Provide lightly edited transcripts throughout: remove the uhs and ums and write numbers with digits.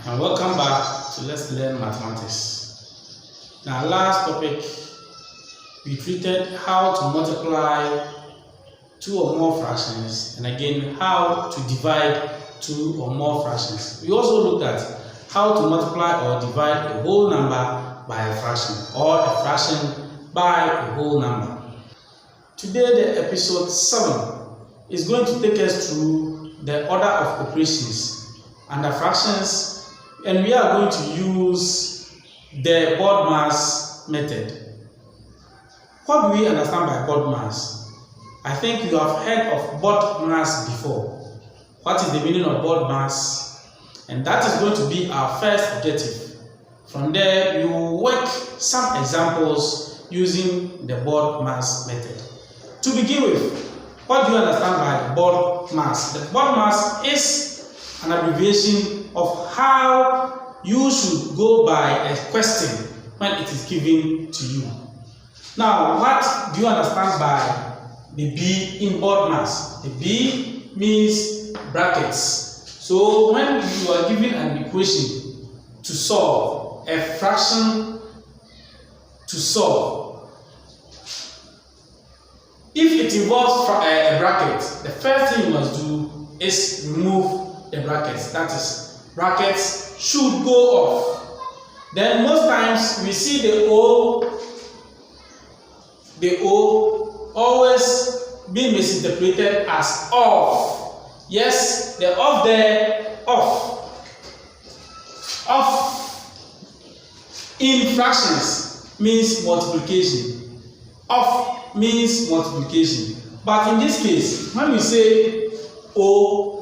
and welcome back to Let's Learn Mathematics. In our last topic, we treated how to multiply two or more fractions and again how to divide two or more fractions. We also looked at how to multiply or divide a whole number by a fraction or a fraction by a whole number. Today, the episode 7 is going to take us through the order of operations under fractions, and we are going to use the BODMAS method. What do we understand by BODMAS? I think you have heard of BODMAS before. What is the meaning of BODMAS? And that is going to be our first objective. From there, you will work some examples using the BODMAS method. To begin with, what do you understand by the BODMAS? The BODMAS is an abbreviation of how you should go by a question when it is given to you. Now, what do you understand by the B in BODMAS? The B means brackets. So when you are given an equation to solve, a fraction to solve, if it involves a bracket, the first thing you must do is remove the brackets. That is, brackets should go off. Then most times we see the O always being misinterpreted as off. Yes, the off there, off. Off in fractions means multiplication. Off means multiplication. But in this case, when we say O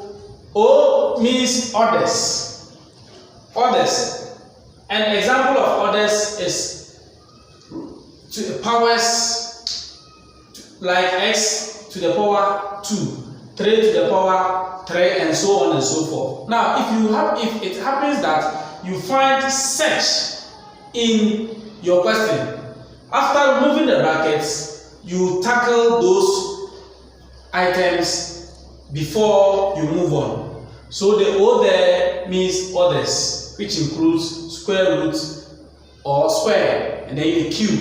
means orders. Orders. An example of orders is to the powers like x to the power 2, 3 to the power 3, and so on and so forth. Now, if it happens that you find such in your question, after removing the brackets, you tackle those items before you move on. So the O there means orders, which includes square root or square, and then the Q.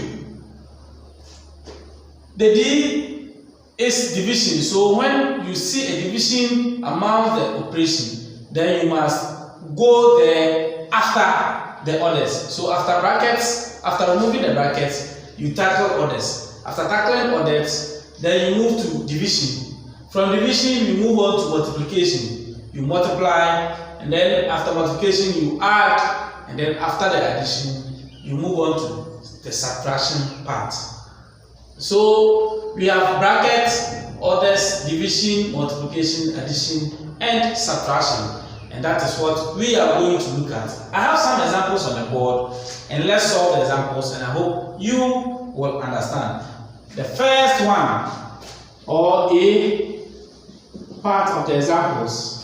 The D is division. So when you see a division among the operation, then you must go there after the orders. So after brackets, after removing the brackets, you tackle orders. After tackling orders, then you move to division. From division, you move on to multiplication. You multiply, and then after multiplication, you add, and then after the addition, you move on to the subtraction part. So we have brackets, orders, division, multiplication, addition, and subtraction. And that is what we are going to look at. I have some examples on the board, and let's solve the examples, and I hope you will understand. The first one, or a part of the examples,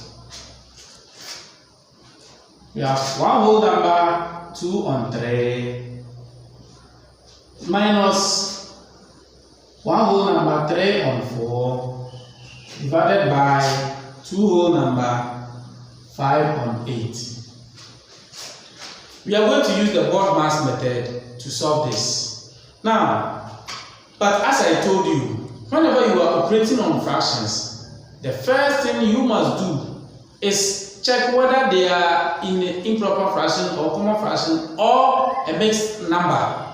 we have one whole number 2 on 3 minus one whole number 3 on 4 divided by 2 whole number 5 on 8. We are going to use the BODMAS method to solve this. Now, but as I told you, whenever you are operating on fractions, the first thing you must do is check whether they are in an improper fraction or common fraction or a mixed number.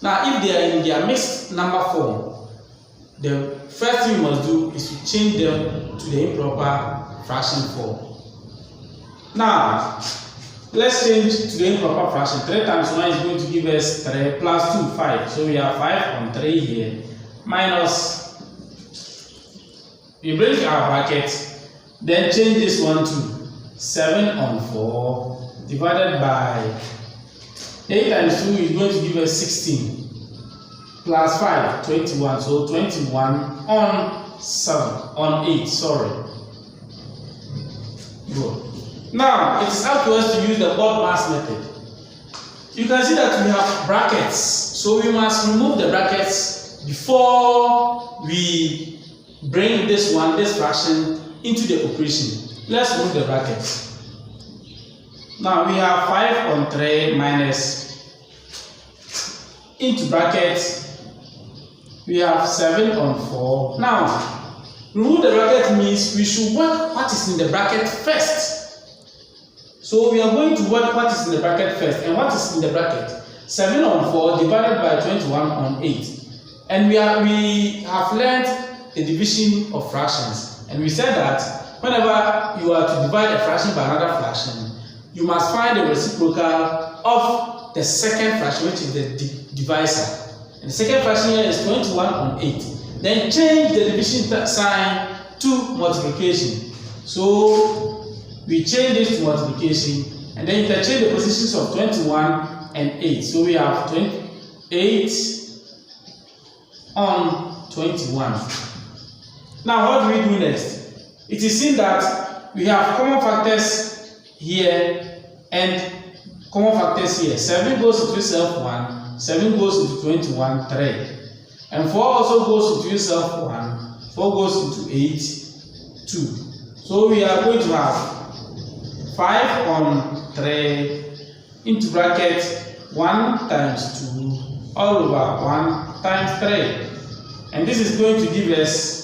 Now, if they are in their mixed number form, the first thing you must do is to change them to the improper fraction form. Now, let's change to the improper fraction. 3 times 1 is going to give us 3 plus 2, 5. So we have 5 on 3 here minus, we break our bracket. Then change this one to 7 on 4 divided by 8 times 2 is going to give us 16 plus 5, 21. So 21 on 7, on 8, sorry. Good. Now, it is up to us to use the BODMAS method. You can see that we have brackets. So we must remove the brackets before we bring this fraction into the operation. Let's remove the brackets. Now we have 5 on 3 minus into bracket. We have 7 on 4. Now, remove the bracket means we should work what is in the bracket first. So we are going to work what is in the bracket first. And what is in the bracket? 7 on 4 divided by 21 on 8. And we have learned the division of fractions. And we said that whenever you are to divide a fraction by another fraction, you must find the reciprocal of the second fraction, which is the divisor. And the second fraction here is 21 on 8. Then change the division sign to multiplication. So we change this to multiplication and then interchange the positions of 21 and 8. So we have 28 on 21. Now what do we do next? It is seen that we have common factors here and common factors here. 7 goes into itself 1. 7 goes into 21, 3. And 4 also goes into itself 1. 4 goes into 8, 2. So we are going to have 5 on 3 into bracket 1 times 2 all over 1 times 3. And this is going to give us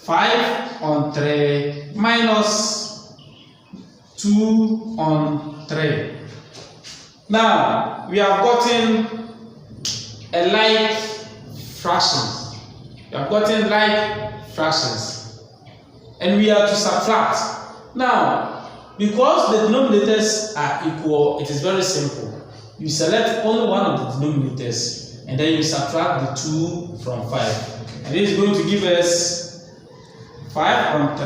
5 on 3 minus 2 on 3. Now, we have gotten a like fraction. We have gotten like fractions. And we are to subtract. Now, because the denominators are equal, it is very simple. You select only one of the denominators and then you subtract the 2 from 5. And this is going to give us 5 on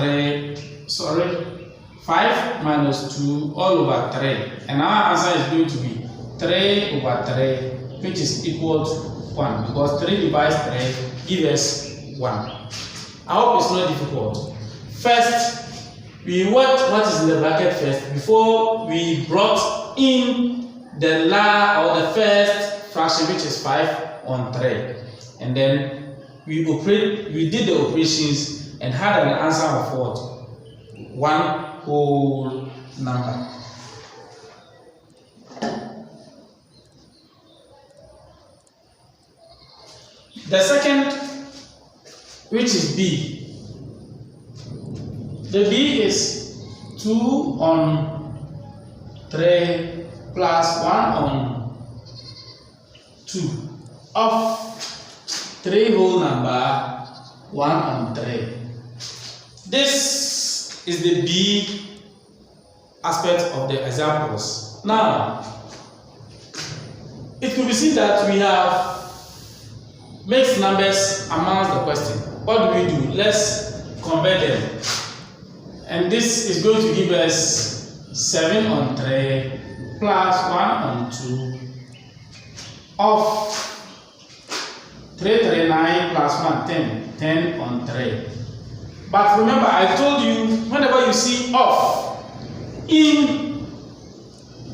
5 minus 2 all over 3. And our answer is going to be 3 over 3, which is equal to 1. Because 3 divides 3 gives us 1. I hope it's not difficult. First, we worked what is in the bracket first before we brought in the the first fraction, which is 5 on 3. And then we did the operations and had an answer of what? 1 whole number. The second, which is B. The B is 2 on 3 plus 1 on 2 of 3 whole number 1 on 3. This is the B aspect of the examples. Now, it could be seen that we have mixed numbers amongst the question. What do we do? Let's convert them. And this is going to give us 7 on 3 plus 1 on 2 of 3, 9 plus 1, 10. 10 on 3. But remember, I told you, whenever you see of in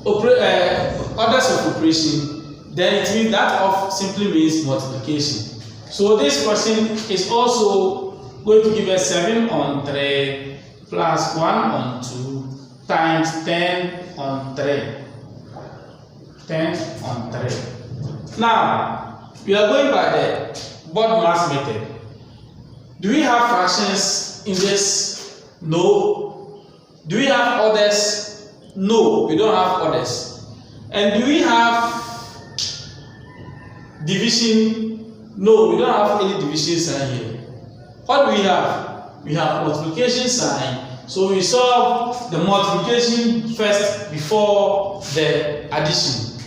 orders of operation, then it means that of simply means multiplication. So this question is also going to give us 7 on 3 plus 1 on 2 times 10 on 3. 10 on 3. Now, we are going by the BODMAS method. Do we have fractions in this? No. Do we have others? No, we don't have others. And do we have division? No, we don't have any division sign here. What do we have? We have multiplication sign. So we solve the multiplication first before the addition.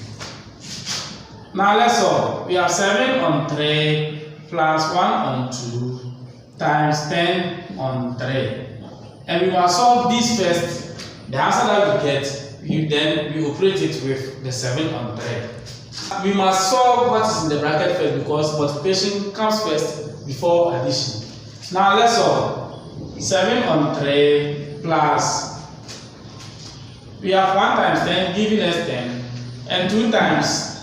Now let's solve. We have 7 on 3 plus 1 on 2 times 10 on 3. And we must solve this first. The answer that we get, then we operate it with the 7 on 3. We must solve what is in the bracket first because multiplication comes first before addition. Now let's solve. 7 on 3 plus, we have 1 times 10 giving us 10, and 2 times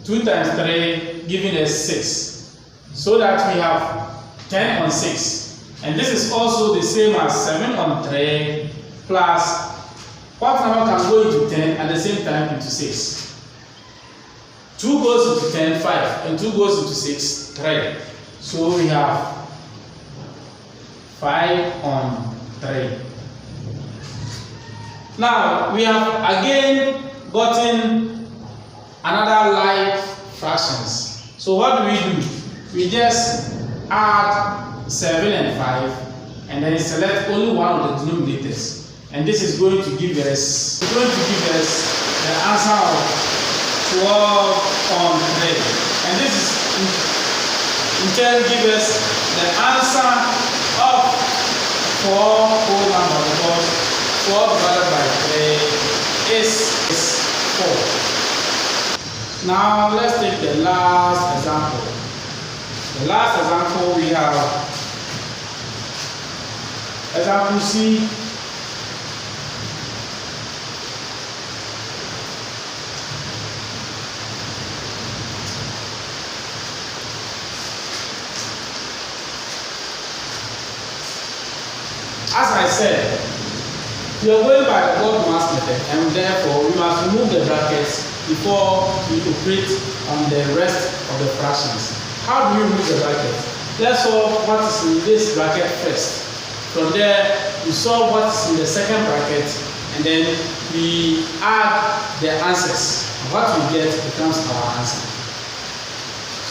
3 giving us 6. So that we have 10 on 6. And this is also the same as 7 on 3 plus what number can go into 10 at the same time into 6? 2 goes into 10, 5, and 2 goes into 6, 3. So we have 5 on 3. Now we have again gotten another like fractions. So what do? We just add 7 and 5 and then select only one of the denominators. And this is going to give us the answer of 12 on 3. And this is in turn give us the answer of 4 whole number, because 4 divided by 3 is 4. Now let's take the last example. The last example we have example C. As I said, we are going by the Bode-Marx method, and therefore we must remove the brackets before we operate on the rest of the fractions. How do we remove the brackets? Let's solve what is in this bracket first. From there, we solve what is in the second bracket, and then we add the answers. What we get becomes our answer.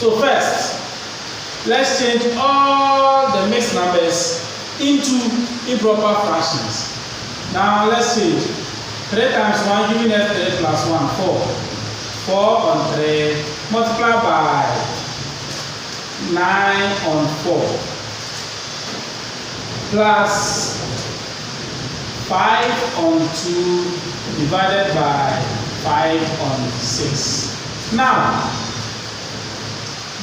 So first, let's change all the mixed numbers into improper fractions. Now let's change 3 times 1 giving us 3 plus 1, 4. 4 on 3 multiplied by 9 on 4 plus 5 on 2 divided by 5 on 6. Now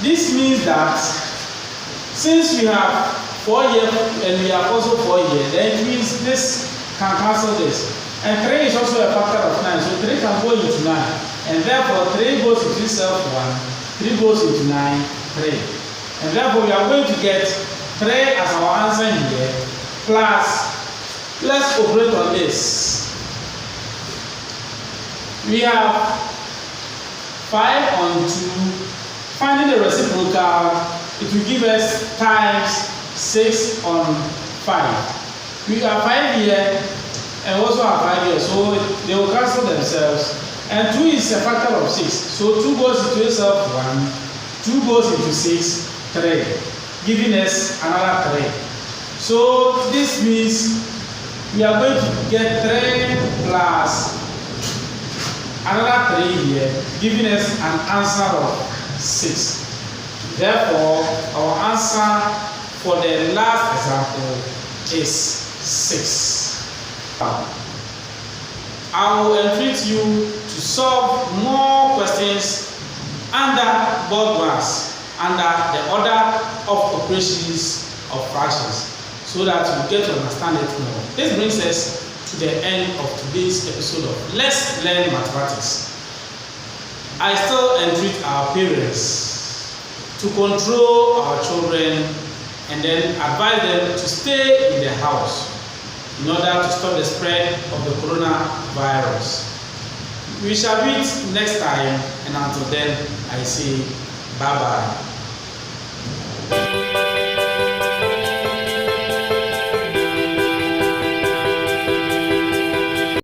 this means that since we have 4 here and we have also 4 here, then it means this can cancel this. And 3 is also a factor of 9, so 3 can go into 9. And therefore 3 goes into itself 1, 3 goes into 9, 3. And therefore we are going to get 3 as our answer here, plus, let's operate on this. We have 5 on 2, finding the reciprocal, it will give us times 6 on 5. We have 5 here and also have 5 here, so they will cancel themselves. And 2 is a factor of 6, so 2 goes into itself 1, 2 goes into 6, 3, giving us another 3. So this means we are going to get 3 plus another 3 here, giving us an answer of 6. Therefore, our answer for the last example is 6. I will entreat you to solve more questions under Bode-Marx, under the order of operations of fractions, so that you get to understand it more. This brings us to the end of today's episode of Let's Learn Mathematics. I still entreat our parents to control our children and then advise them to stay in the house in order to stop the spread of the coronavirus. We shall meet next time, and until then, I say bye-bye.